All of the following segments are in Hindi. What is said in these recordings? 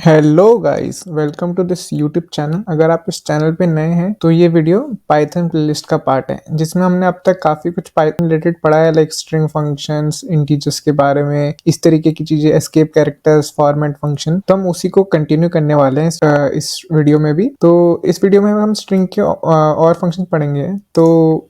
Hello guys, welcome to this YouTube channel. अगर आप इस चैनल पे नए हैं तो ये वीडियो पाइथन प्लेलिस्ट का पार्ट है, जिसमें हमने अब तक काफी कुछ पाइथन रिलेटेड पढ़ा है, लाइक स्ट्रिंग फंक्शंस, इंटीजर्स के बारे में, इस तरीके की चीजें, एस्केप कैरेक्टर्स, फॉर्मेट फंक्शन। तो हम उसी को कंटिन्यू करने वाले हैं इस वीडियो में भी। तो इस वीडियो में हम स्ट्रिंग के और फंक्शन पढ़ेंगे। तो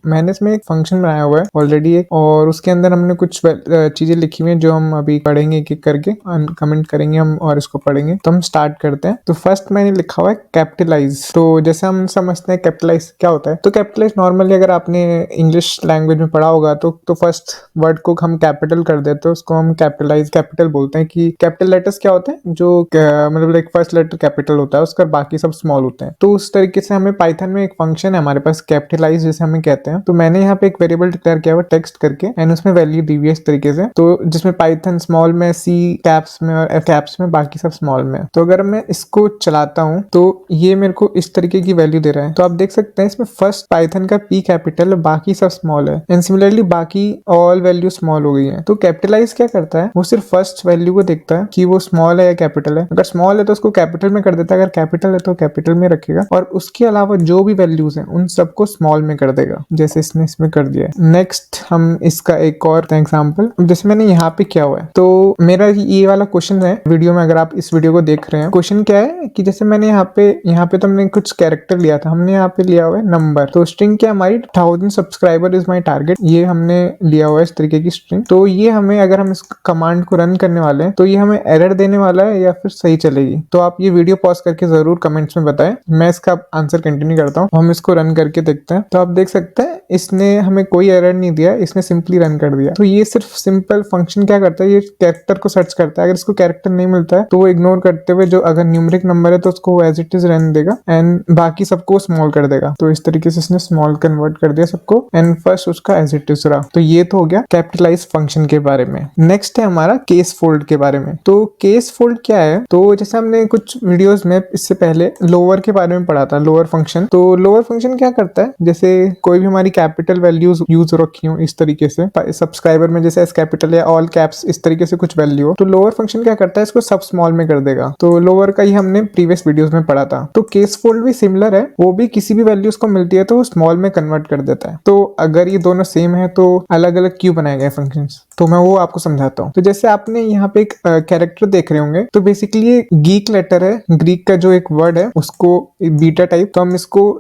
मैंने इसमें एक फंक्शन बनाया हुआ है ऑलरेडी एक, और उसके अंदर हमने कुछ चीजें लिखी हुई हैं जो हम अभी पढ़ेंगे एक एक करके, कमेंट करेंगे हम और इसको पढ़ेंगे। तो हम स्टार्ट करते हैं। तो फर्स्ट मैंने लिखा हुआ है कैपिटलाइज। तो जैसे हम समझते हैं कैपिटलाइज क्या होता है, तो कैपिटलाइज नॉर्मली अगर आपने इंग्लिश लैंग्वेज में पढ़ा होगा तो फर्स्ट वर्ड को हम कैपिटल कर देते हैं, उसको हम कैपिटलाइज कैपिटल बोलते हैं। कि कैपिटल लेटर्स क्या होते हैं, जो मतलब लाइक फर्स्ट लेटर कैपिटल होता है, उसका बाकी सब स्मॉल होते हैं। तो उस तरीके से हमें पाइथन में एक फंक्शन है हमारे पास कैपिटलाइज, जैसे हमें कहते हैं। तो मैंने यहाँ पे एक वेरिएबल डिक्लेयर किया हुआ टेक्स्ट करके, एंड उसमें वैल्यू दी हुई है इस तरीके से। तो जिसमें पाइथन स्मॉल में, सी कैप्स में और एफ कैप्स में, बाकी सब स्मॉल में। तो अगर मैं इसको चलाता हूं तो ये मेरे को इस तरीके की वैल्यू दे रहा है। तो आप देख सकते हैं इसमें फर्स्ट पाइथन का पी कैपिटल, बाकी सब स्मॉल है, एंड सिमिलरली बाकी ऑल वैल्यू स्मॉल हो गई है। तो कैपिटलाइज क्या करता है, वो सिर्फ फर्स्ट वैल्यू को देखता है कि वो स्मॉल है या कैपिटल है। अगर स्मॉल है तो उसको कैपिटल में कर देता है, अगर कैपिटल है तो कैपिटल में रखेगा, और उसके अलावा जो भी वैल्यूज हैं उन सबको स्मॉल में कर देगा, जैसे इसने इसमें कर दिया है। नेक्स्ट हम इसका एक और एग्जाम्पल, जैसे मैंने यहाँ पे किया हुआ है। तो मेरा ये वाला क्वेश्चन है वीडियो में, अगर आप इस वीडियो को देख रहे हैं। क्वेश्चन क्या है कि जैसे मैंने यहाँ पे तो हमने कुछ कैरेक्टर लिया था, हमने यहाँ पे लिया हुआ है नंबर। तो स्ट्रिंग क्या हमारी 1000 सब्सक्राइबर इज माई टारगेट, ये हमने लिया हुआ है इस तरीके की स्ट्रिंग। तो ये हमें, अगर हम इस कमांड को रन करने वाले हैं तो ये हमें एरर देने वाला है या फिर सही चलेगी। तो आप ये वीडियो पॉज करके जरूर कमेंट्स में बताएं, मैं इसका आंसर कंटिन्यू करता हूँ। हम इसको रन करके देखते हैं। तो आप देख सकते हैं इसने हमें कोई एरर नहीं दिया, इसने सिंपली रन कर दिया। तो ये सिर्फ सिंपल फंक्शन क्या करता है, ये कैरेक्टर को सर्च करता है। अगर इसको कैरेक्टर नहीं मिलता है तो वो इग्नोर करते हुए, जो अगर न्यूमेरिक नंबर है तो उसको एज इट इज रहने देगा, एंड बाकी सबको स्मॉल कर देगा। तो इस तरीके से इसने स्मॉल कन्वर्ट कर दिया सबको, एंड फर्स्ट उसका एज इट इज रहा। तो ये तो हो गया कैपिटलाइज फंक्शन के बारे में। नेक्स्ट है हमारा केस फोल्ड के बारे में। तो केस फोल्ड क्या है, तो जैसे हमने कुछ वीडियोस में इससे पहले लोअर के बारे में पढ़ा था, लोअर फंक्शन। तो लोअर फंक्शन क्या करता है, जैसे कोई भी हमारी कैपिटल वैल्यूज यूज रखी हो इस तरीके से सब्सक्राइबर में, जैसे एस कैपिटल या ऑल कैप्स, इस तरीके से कुछ वैल्यू हो, तो लोअर फंक्शन क्या करता है, इसको सब स्मॉल में कर देगा। तो लोअर का ही हमने प्रीवियस वीडियोस में पढ़ा था। तो केस फोल्ड भी सिमिलर है, वो भी किसी भी वैल्यूज को मिलती है तो वो स्मॉल में कन्वर्ट कर देता है। तो अगर ये दोनों सेम है तो अलग अलग क्यों बनाए गए फंक्शंस, तो मैं वो आपको समझाता हूँ। तो जैसे आपने यहाँ पे एक कैरेक्टर देख रहे होंगे, तो बेसिकली ये गीक लेटर है, ग्रीक का जो एक वर्ड है उसको बीटा टाइप। तो हम इसको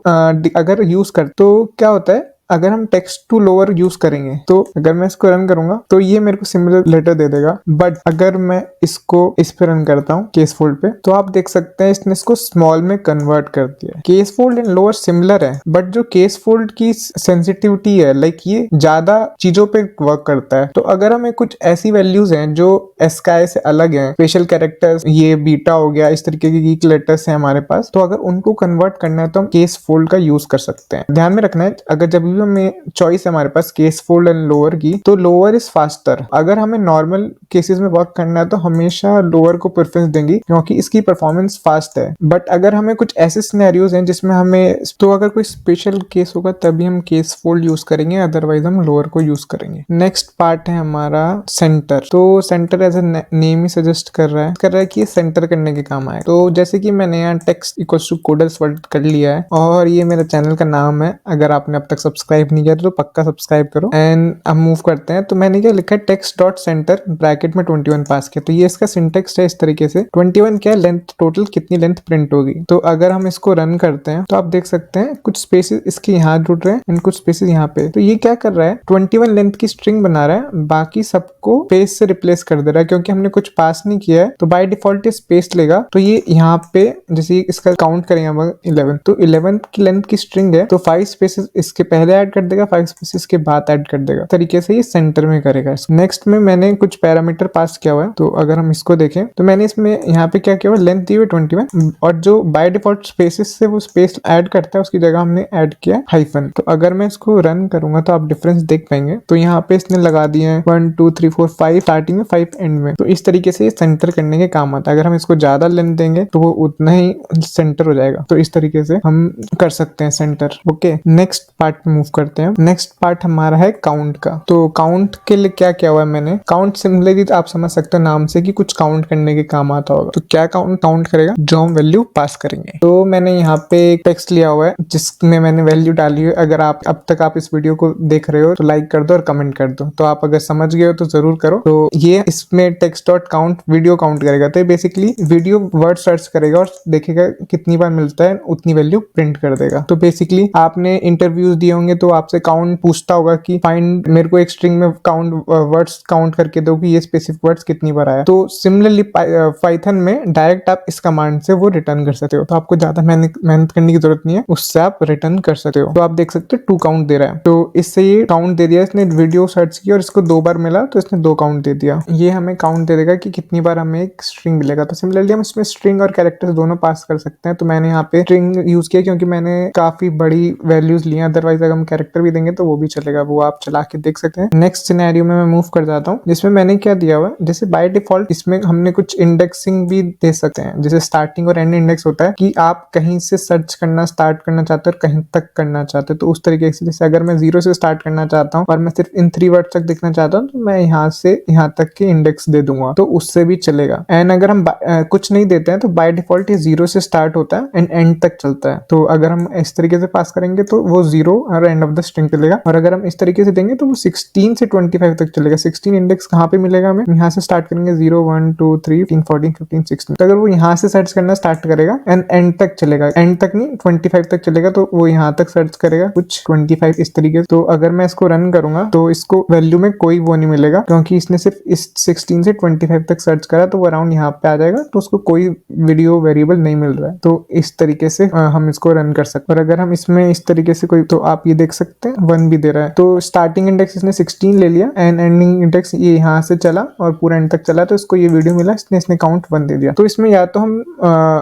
अगर यूज कर, तो क्या होता है, अगर हम टेक्स्ट टू लोअर यूज करेंगे तो अगर मैं इसको रन करूंगा तो ये मेरे को सिमिलर लेटर दे देगा। बट अगर मैं इसको इस पे रन करता हूँ केस फोल्ड पे, तो आप देख सकते हैं इसने इसको स्मॉल में कन्वर्ट कर दिया। Case fold and lower similar है, बट जो केस फोल्ड की सेंसिटिविटी है, लाइक ये ज्यादा चीजों पे वर्क करता है। तो अगर हमें कुछ ऐसी वैल्यूज हैं जो एस्काई से अलग है, स्पेशल कैरेक्टर्स, ये बीटा हो गया, इस तरीके के गीक लेटर्स हैं हमारे पास, तो अगर उनको कन्वर्ट करना है तो हम केस फोल्ड का यूज कर सकते हैं। ध्यान में रखना है, अगर जब भी हमें चॉइस है हमारे पास केस फोल्ड एंड लोअर की, तो लोअर इज फास्टर। अगर हमें नॉर्मल केसेस में वर्क करना है तो हमेशा लोअर को प्रेफरेंस देंगे, क्योंकि इसकी परफॉर्मेंस फास्ट है। बट अगर हमें कुछ ऐसे सिनेरियोज हैं जिसमें हमें, तो अगर कोई स्पेशल केस होगा तभी हम केस फोल्ड यूज करेंगे, अदरवाइज हम लोअर को यूज करेंगे। नेक्स्ट पार्ट है हमारा सेंटर। तो सेंटर एज ए नेम ही सजेस्ट कर रहा है कि ये सेंटर करने के काम आए। तो जैसे कि मैंने यहाँ टेक्स्ट इक्वल्स टू कोडल्स वर्ड कर लिया है, और ये मेरे चैनल का नाम है। अगर आपने अब तक सब्सक्राइब नहीं किया तो पक्का सब्सक्राइब करो। एंड अब मूव करते हैं। तो मैंने क्या लिखा है, टेक्स्ट डॉट सेंटर ब्रैकेट में 21 पास किया। तो ये इसका सिंटेक्स है इस तरीके से। 21 क्या है, लेंथ, टोटल कितनी लेंथ प्रिंट होगी। तो अगर हम इसको रन करते हैं तो आप देख सकते हैं कुछ स्पेसेस इसके यहाँ जुड़ रहे हैं एंड कुछ स्पेसेस यहाँ पे। तो ये क्या कर रहा है, 21 लेंथ की स्ट्रिंग बना रहा है, बाकी सबको स्पेस से रिप्लेस कर दे रहा है, क्योंकि हमने कुछ पास नहीं किया है। तो बाय डिफॉल्ट ये स्पेस लेगा। तो ये यहाँ पे जैसे इसका काउंट करेंगे हम 11, तो 11 की लेंथ की स्ट्रिंग है, तो 5 स्पेसेस इसके पहले ऐड कर देगा, 5 स्पेसेस के बाद ऐड कर देगा। तरीके से ये सेंटर में करेगा। नेक्स्ट में मैंने कुछ पैरामीटर पास किया हुआ है। तो अगर हम इसको देखें तो मैंने इसमें यहाँ पे क्या किया हुआ, लेंथ दी हुई 21, और जो बाय डिफॉल्ट स्पेसेस से वो स्पेस ऐड करता है उसकी जगह हमने ऐड किया हाइफन। तो अगर मैं इसको रन करूंगा तो आप डिफरेंस देख पाएंगे। तो यहाँ पे इसने लगा दिए हैं 1 2 3 4 5 स्टार्टिंग में 5 एंड में। तो इस तरीके से सेंटर करने के काम आता है। अगर हम इसको ज्यादा लेंथ देंगे तो वो उतना ही सेंटर हो जाएगा। तो इस तरीके से हम कर सकते हैं सेंटर। ओके, नेक्स्ट पार्ट पे मूव करते हैं। नेक्स्ट पार्ट हमारा है काउंट का। तो काउंट के लिए क्या किया हुआ है मैंने, काउंट सिमिलरली आप समझ सकते हो नाम से कि कुछ काउंट करने के काम आता होगा। तो क्या काउंट करेगा, जो हम वैल्यू पास करेंगे। तो मैंने यहाँ पे एक टेक्स्ट लिया हुआ है जिसमें मैंने वैल्यू डाली है। अगर आप अब तक आप इस वीडियो को देख रहे हो तो लाइक कर दो और कमेंट कर दो। तो आप अगर समझ गए हो तो जरूर करो। तो ये इसमें text dot count video count करेगा। तो ये बेसिकली वीडियो वर्ड सर्च करेगा और देखेगा कितनी बार मिलता है, उतनी वैल्यू प्रिंट कर देगा। तो बेसिकली आपने इंटरव्यूज दिए होंगे तो आपसे काउंट पूछता होगा कि फाइंड, मेरे को एक स्ट्रिंग में काउंट वर्ड्स काउंट करके दो कि ये स्पेसिफिक वर्ड्स कितनी बार आया। तो सिमिलरली पाइथन में डायरेक्ट आप इस कमांड से वो रिटर्न कर सकते हो। तो आपको ज्यादा मेहनत करने की जरूरत नहीं है, उससे आप रिटर्न कर सकते हो। तो आप देख सकते हो 2 काउंट दे रहा है। तो इससे ये काउंट दे दिया, इसने वीडियो सर्च किया और इसको 2 बार मिला तो इसने 2 काउंट दे दिया। ये हमें काउंट दे देगा कि कितनी बार हमें एक स्ट्रिंग मिलेगा। तो सिमिलरली हम इसमें स्ट्रिंग और कैरेक्टर्स दोनों पास कर सकते हैं। तो मैंने यहाँ पे स्ट्रिंग यूज किया क्योंकि मैंने काफी बड़ी वैल्यूज ली हैं। अदरवाइज अगर हम कैरेक्टर भी देंगे तो वो भी चलेगा, वो आप चला के देख सकते हैं। नेक्स्ट सिनेरियो में मैं मूव कर जाता हूँ, जिसमें मैंने क्या दिया हुआ है, जैसे बाय डिफॉल्ट इसमें हमने कुछ इंडेक्सिंग भी दे सकते हैं। जैसे स्टार्टिंग और एंड इंडेक्स होता है कि आप कहीं से सर्च करना स्टार्ट करना चाहते हो और कहीं तक करना चाहते हो। तो उस तरीके से जैसे अगर मैं 0 से स्टार्ट करना चाहता हूँ और मैं सिर्फ इन 3 वर्ड तक देखना चाहता हूँ तो मैं यहाँ से यहाँ तक के इंडेक्स दे दूंगा, तो उससे भी चलेगा। एंड अगर हम कुछ नहीं देते हैं तो बाय डिफॉल्ट ये 0 से स्टार्ट होता है एंड एंड तक चलता है। तो अगर हम इस तरीके से पास करेंगे तो वो 0 और एंड ऑफ द स्ट्रिंग चलेगा। और अगर हम इस तरीके से देंगे तो वो 16 से 25 तक चलेगा। 16 इंडेक्स कहाँ पे मिलेगा हमें, यहाँ से स्टार्ट करेंगे 0 1 2 3 14 15 16। तो अगर वो यहाँ से सर्च करना स्टार्ट करेगा एंड एंड तक चलेगा, एंड तक नहीं 25 तक चलेगा, तो वो यहाँ तक सर्च करेगा कुछ 25 इस तरीके से। तो अगर मैं इसको रन करूंगा तो इसको वैल्यू में कोई वो नहीं मिलेगा क्योंकि इसने सिर्फ इस 16 से 25 तक सर्च करा, तो वो अराउंड यहाँ पे आ जाएगा। तो उसको कोई वीडियो वेरिएबल नहीं मिल रहा है। तो इस तरीके से हम इसको रन कर सकते हैं। और अगर हम इसमें इस तरीके से कोई, तो आप ये देख सकते हैं 1 भी दे रहा है। तो स्टार्टिंग इंडेक्स इसने 16 ले लिया एंड एंडिंग इंडेक्स ये यहाँ से चला और पूरा एंड तक चला, तो इसको ये वीडियो मिला, इसने काउंट 1 दे दिया। तो इसमें या तो हम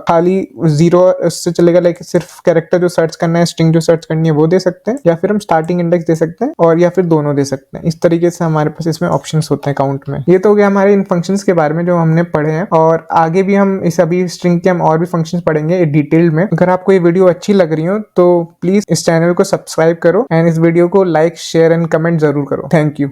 खाली 0 से चलेगा, लाइक सिर्फ कैरेक्टर जो सर्च करना है, स्ट्रिंग जो सर्च करनी है वो दे सकते हैं, या फिर हम स्टार्टिंग इंडेक्स दे सकते हैं, और या फिर दोनों दे सकते हैं। इस तरीके से हमारे पास इसमें ऑप्शंस होते हैं काउंट में। ये तो हो गया हमारे इन फंक्शंस के बारे में जो हमने पढ़े हैं, और आगे भी हम इस अभी स्ट्रिंग के हम और भी फंक्शंस पढ़ेंगे डिटेल में। अगर आपको ये वीडियो अच्छी लग रही हो तो प्लीज इस चैनल को सब्सक्राइब करो एंड इस वीडियो को लाइक शेयर एंड कमेंट जरूर करो। Thank you.